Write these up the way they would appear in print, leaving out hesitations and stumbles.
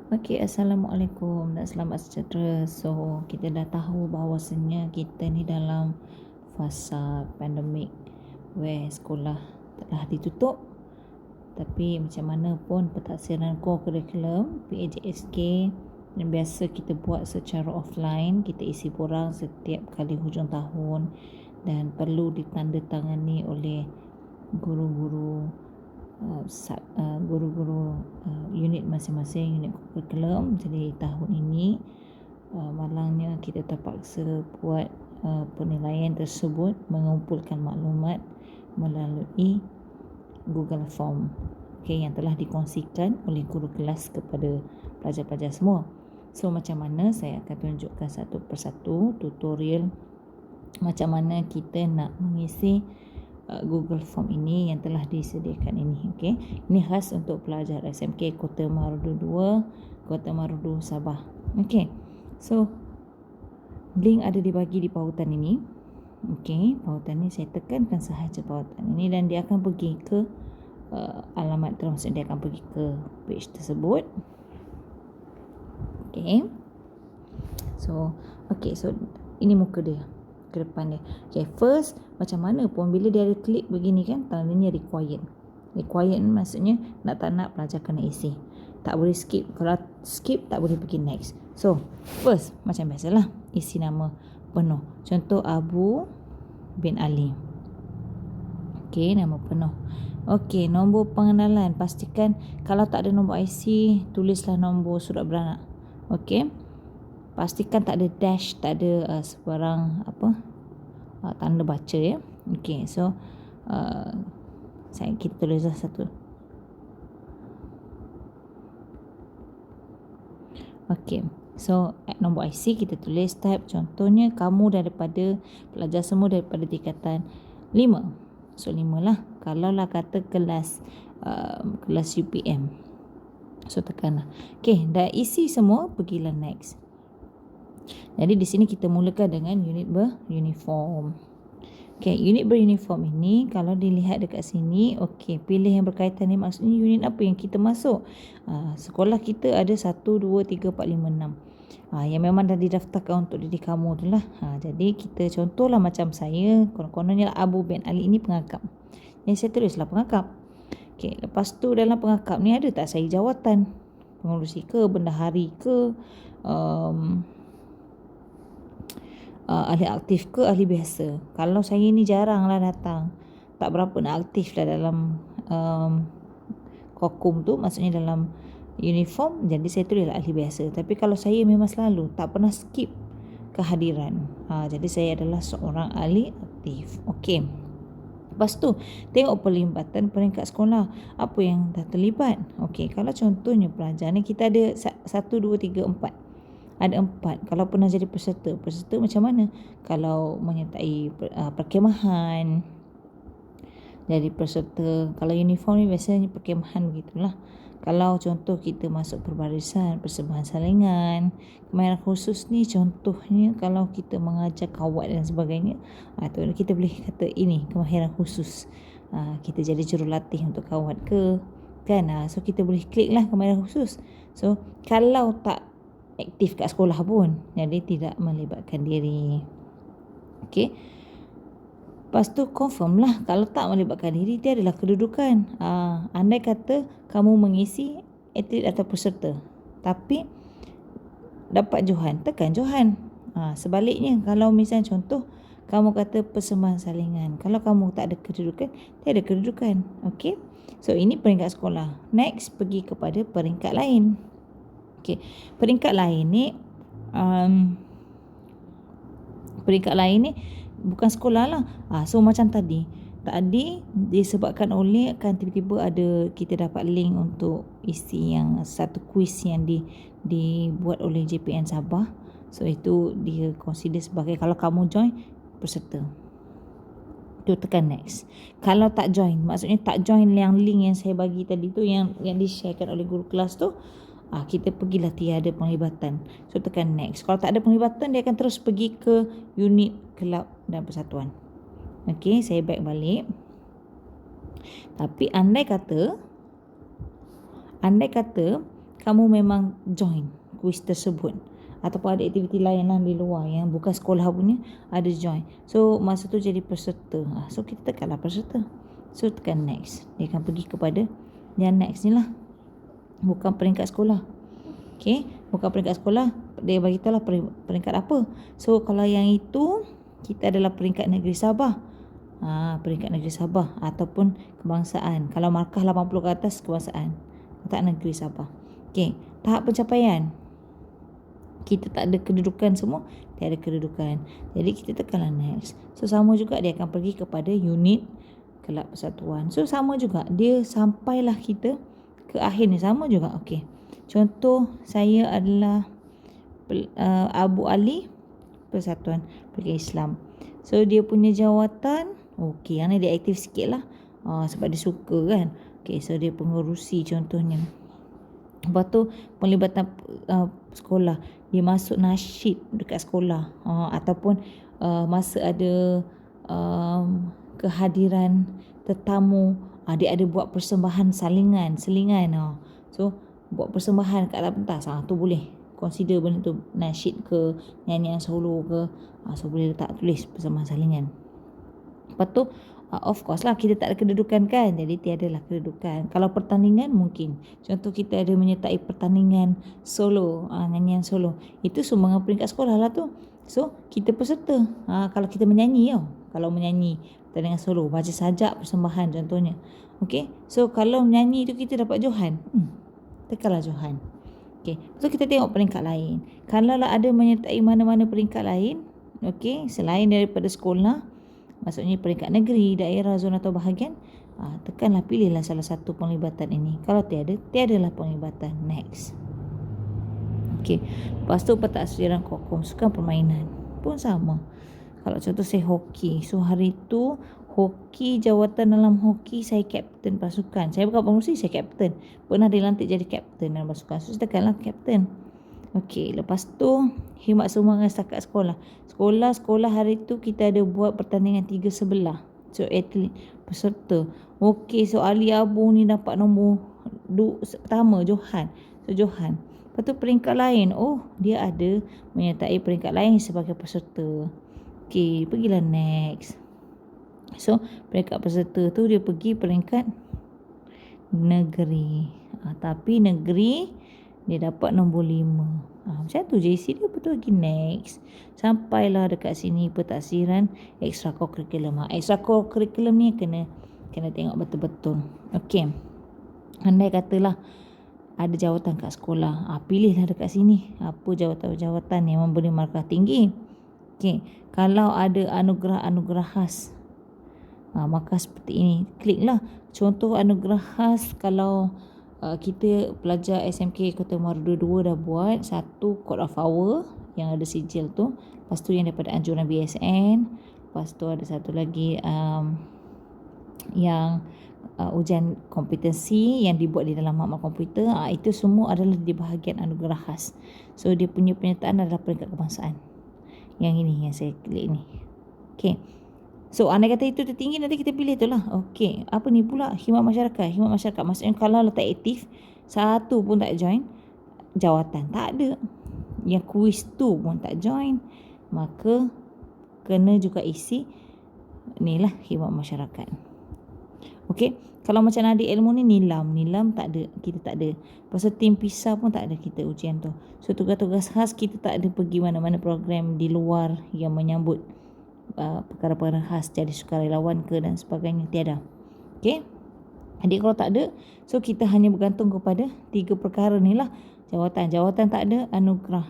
Okey, Assalamualaikum dan selamat sejahtera. So, kita dah tahu bahawasanya kita ni dalam fasa pandemik where sekolah telah ditutup. Tapi macam mana pun pentaksiran core curriculum PAJSK yang biasa kita buat secara offline, kita isi borang setiap kali hujung tahun dan perlu ditandatangani oleh guru-guru unit masing-masing, unit curriculum. Jadi tahun ini malangnya kita terpaksa buat penilaian tersebut mengumpulkan maklumat melalui Google Form, yang telah dikongsikan oleh guru kelas kepada pelajar-pelajar semua. So macam mana, saya akan tunjukkan satu persatu tutorial macam mana kita nak mengisi Google Form ini yang telah disediakan ini. Ini khas untuk pelajar SMK Kota Marudu 2, Kota Marudu, Sabah. So link ada dibagi di pautan ini. Pautan ini saya tekankan sahaja pautan ini dan dia akan pergi ke alamat termasuk dia akan pergi ke page tersebut. So ini muka dia ke depan dia. First, macam mana pun bila dia ada klik begini kan, tandanya required. Required maksudnya nak tak nak pelajar kena isi. Tak boleh skip. Kalau skip tak boleh pergi next. So, first macam biasalah, isi nama penuh. Contoh Abu bin Ali. Nama penuh. Nombor pengenalan, pastikan kalau tak ada nombor IC, tulislah nombor surat beranak. Pastikan tak ada dash, tak ada sebarang tanda baca ya. So kita tulislah satu. So nombor IC kita tulis type, contohnya kamu daripada pelajar semua daripada tingkatan 5. So 5 lah. Kalau lah kata kelas UPM, so tekanlah. Dah isi semua, pergilah next. Jadi di sini kita mulakan dengan unit beruniform. Unit beruniform ini kalau dilihat dekat sini, pilih yang berkaitan ni, maksudnya unit apa yang kita masuk. Sekolah kita ada 1, 2, 3, 4, 5, 6. Yang memang dah didaftarkan untuk didik kamu tu lah. Jadi kita contohlah macam saya, kononnya Abu bin Ali ini pengakap. Yang saya tulislah pengakap. Lepas tu dalam pengakap ni ada tak saya jawatan? Pengurusi ke, bendahari ke, ahli aktif ke, ahli biasa. Kalau saya ni jarang lah datang, tak berapa nak aktif lah dalam kokum tu, maksudnya dalam uniform, jadi saya tulis ahli biasa. Tapi kalau saya memang selalu, tak pernah skip kehadiran, jadi saya adalah seorang ahli aktif. Lepas tu tengok pelibatan peringkat sekolah, apa yang dah terlibat. Kalau contohnya pelajar ni kita ada 1, 2, 3, 4. Ada 4. Kalau pernah jadi peserta macam mana? Kalau menyertai perkemahan, jadi peserta. Kalau uniform ni biasanya perkemahan begitulah. Kalau contoh kita masuk perbarisan, persembahan salingan, kemahiran khusus ni contohnya kalau kita mengajar kawat dan sebagainya, tu kita boleh kata ini kemahiran khusus. Kita jadi jurulatih untuk kawat ke, kan? So kita boleh klik lah kemahiran khusus. So kalau tak aktif kat sekolah pun, jadi tidak melibatkan diri. Lepas tu confirm lah, kalau tak melibatkan diri, dia adalah kedudukan. Andai kata kamu mengisi atlet atau peserta, tapi dapat Johan, tekan Johan. Sebaliknya, kalau misalnya contoh kamu kata persembahan salingan, kalau kamu tak ada kedudukan, dia ada kedudukan. So ini peringkat sekolah. Next, pergi kepada peringkat lain. Peringkat lain ni bukan sekolah lah. So macam tadi disebabkan oleh kan tiba-tiba ada, kita dapat link untuk isi yang satu kuis yang dibuat oleh JPN Sabah. So itu dia consider sebagai, kalau kamu join peserta, tu tekan next. Kalau tak join, maksudnya tak join yang link yang saya bagi tadi tu, yang di-sharekan oleh guru kelas tu, kita pergilah tiada penglibatan, so tekan next. Kalau tak ada penglibatan, dia akan terus pergi ke unit, kelab dan persatuan. Saya back balik. Tapi andai kata kamu memang join kuis tersebut ataupun ada aktiviti lain lah di luar yang bukan sekolah punya, ada join. So masa tu jadi peserta. So kita tekanlah peserta. So tekan next. Dia akan pergi kepada yang next ni lah. Bukan peringkat sekolah. Okay, bukan peringkat sekolah. Dia bagi tahu lah peringkat apa. So kalau yang itu, kita adalah peringkat negeri Sabah. Peringkat negeri Sabah ataupun kebangsaan. Kalau markah 80 ke atas, kebangsaan. Tak negeri Sabah. Okay, tahap pencapaian. Kita tak ada kedudukan semua, tiada kedudukan. Jadi kita tekanlah next. So sama juga dia akan pergi kepada unit kelab persatuan. So sama juga, dia sampailah kita ke akhir ni, sama juga. Okey. Contoh saya adalah Abu Ali Persatuan Pergi Islam. So dia punya jawatan, okey, yang ni dia aktif sikit lah. Sebab dia suka kan. Okey, so dia pengerusi contohnya. Lepas tu pelibatan sekolah, dia masuk nasyid dekat sekolah, ataupun masa ada kehadiran tetamu, dia ada buat persembahan selingan. So buat persembahan kat atas pentas, tu boleh consider benda tu nasyid ke, nyanyian solo ke, so boleh letak tulis persembahan salingan. Lepas tu of course lah kita tak ada kedudukan kan, jadi tiadalah kedudukan. Kalau pertandingan mungkin, contoh kita ada menyertai pertandingan solo, nyanyian solo, itu sumbangan peringkat sekolah lah tu. So kita peserta. Kalau kita menyanyi kalau menyanyi pertandingan solo, baca sajak persembahan contohnya. Okay, so kalau menyanyi tu kita dapat johan, tekanlah johan. Okay, so kita tengok peringkat lain. Kalau lah ada menyertai mana-mana peringkat lain, okay, selain daripada sekolah, maksudnya peringkat negeri, daerah, zon atau bahagian, tekanlah, pilihlah salah satu penglibatan ini. Kalau tiadalah penglibatan. Next. Okey. Lepas tu pentadbiran kokom, sukan permainan pun sama. Kalau contoh saya hoki, so hari tu hoki, jawatan dalam hoki saya kapten pasukan. Saya bukan pengurusi, saya kapten. Pernah dilantik jadi kapten dalam pasukan. So tekanlah kapten. Okey, lepas tu khidmat sumbangan setakat sekolah. Sekolah hari tu kita ada buat pertandingan 3 sebelah. So atlet peserta. Okey, so Ali Abu ni dapat nombor pertama, Johan. So Johan. Lepas tu peringkat lain, dia ada menyertai peringkat lain sebagai peserta. Okey, pergilah next. So peringkat peserta tu dia pergi peringkat negeri. Tapi negeri dia dapat nombor 5. Macam tu JC dia, betul lagi. Next. Sampailah dekat sini pentadbiran ekstrakurikulam. Ekstrakurikulam ni kena tengok betul-betul. Okey. Andai katalah ada jawatan kat sekolah, pilihlah dekat sini apa jawatan-jawatan yang memberi markah tinggi. Okey. Kalau ada anugerah khas, maka seperti ini, kliklah. Contoh anugerah khas, kalau kita pelajar SMK Kota Maru 22 dah buat satu Code of Hour yang ada sijil tu. Lepas tu yang daripada anjuran BSN. Lepas tu ada satu lagi yang ujian kompetensi yang dibuat di dalam makmal komputer. Itu semua adalah di bahagian anugerah khas. So dia punya penyertaan adalah peringkat kebangsaan. Yang ini yang saya klik ni. Okay. So andai kata itu tertinggi, nanti kita pilih tu lah. Okey, apa ni pula? Khidmat masyarakat. Maksudnya kalau letak aktif, satu pun tak join, jawatan tak ada, yang kuis tu pun tak join, maka kena juga isi ni lah, khidmat masyarakat. Okey, kalau macam adik ilmu ni, nilam tak ada, kita tak ada. Pasal tim PISA pun tak ada kita ujian tu. So tugas-tugas khas kita tak ada pergi mana-mana program di luar yang menyambut perkara-perkara khas, jadi sukarelawan ke dan sebagainya, tiada. Okey, adik kalau tak ada, so kita hanya bergantung kepada 3 perkara ni lah. Jawatan tak ada, anugerah.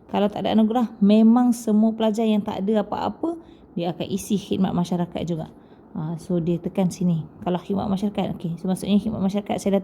Kalau tak ada anugerah, memang semua pelajar yang tak ada apa-apa, dia akan isi khidmat masyarakat juga. So dia tekan sini. Kalau khidmat masyarakat, okey, so maksudnya khidmat masyarakat saya dah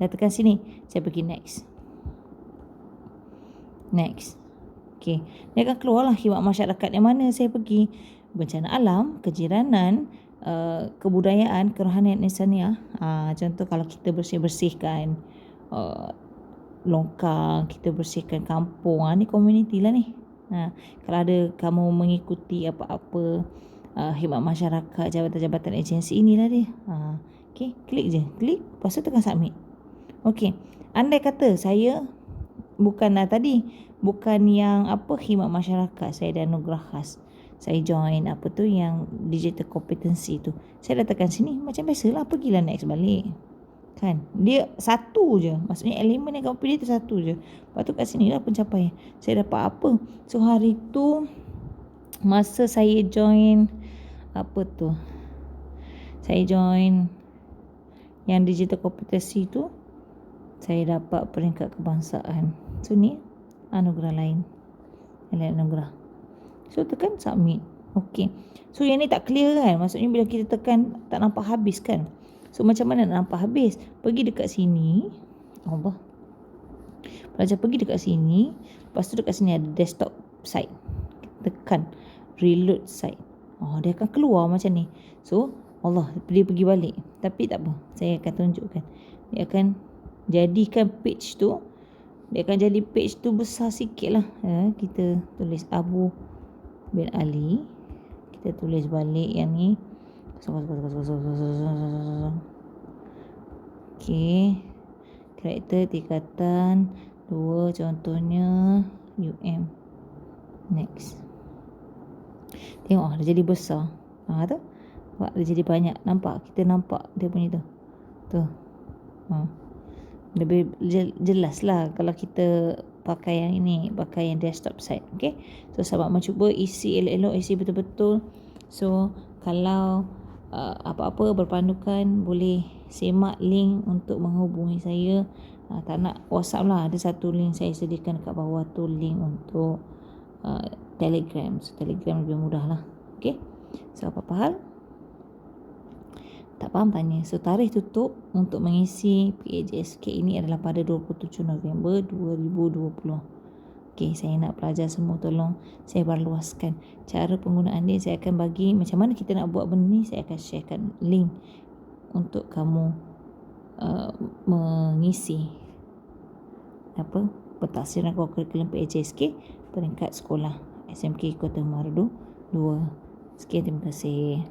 tekan sini, saya pergi next. Okey, dia akan keluarlah khidmat masyarakat yang mana saya pergi. Bencana alam, kejiranan, kebudayaan, kerohanian insaniah. Contoh kalau kita bersihkan longkang, kita bersihkan kampung, ni community lah ni. Kalau ada kamu mengikuti apa-apa khidmat masyarakat, jabatan-jabatan agensi, inilah dia. Okey, klik je, lepas tu tekan submit. Okey, Andai kata saya bukan yang khidmat masyarakat, saya dah anugerah khas, saya join yang digital competency tu, saya dah tekan sini macam biasalah, pergilah next balik kan. Dia satu je, maksudnya elemen yang kamu pilih tu satu je. Lepas tu kat sini lah pencapaian. Saya dapat apa? So hari tu masa saya join saya join yang digital competency tu, saya dapat peringkat kebangsaan. So ni anugerah lain, anugerah. So tekan submit. Okay, so yang ni tak clear kan, maksudnya bila kita tekan tak nampak habis kan. So macam mana nak nampak habis? Pergi dekat sini, Allah, pelajar pergi dekat sini, lepas tu dekat sini ada desktop site, tekan reload site, dia akan keluar macam ni. So Allah, dia pergi balik, tapi tak apa, saya akan tunjukkan. Dia akan jadikan page tu, besar sikit lah. Kita tulis Abu bin Ali, kita tulis balik yang ni. Okay, karakter tingkatan 2 contohnya UM. Next, tengok dah jadi besar. Tu dia jadi banyak. Nampak? Kita nampak dia punya tu. Lebih jelas lah kalau kita pakai yang ini, pakai yang desktop site. Okay, so sahabat mencuba isi elok-elok, isi betul-betul. So kalau apa-apa berpandukan, boleh semak link untuk menghubungi saya. Tak nak WhatsApp lah, ada satu link saya sediakan kat bawah tu, link untuk Telegram. So Telegram lebih mudah lah. Okay, so apa-apa hal tak faham tanya. So tarikh tutup untuk mengisi PAJSK ini adalah pada 27 November 2020. Okay, saya nak pelajar semua tolong saya berluaskan cara penggunaan dia. Saya akan bagi macam mana kita nak buat benda ni. Saya akan sharekan link untuk kamu mengisi pentafsiran kurikulum PAJSK peringkat sekolah SMK Kota Marudu 2. Sekian, terima kasih.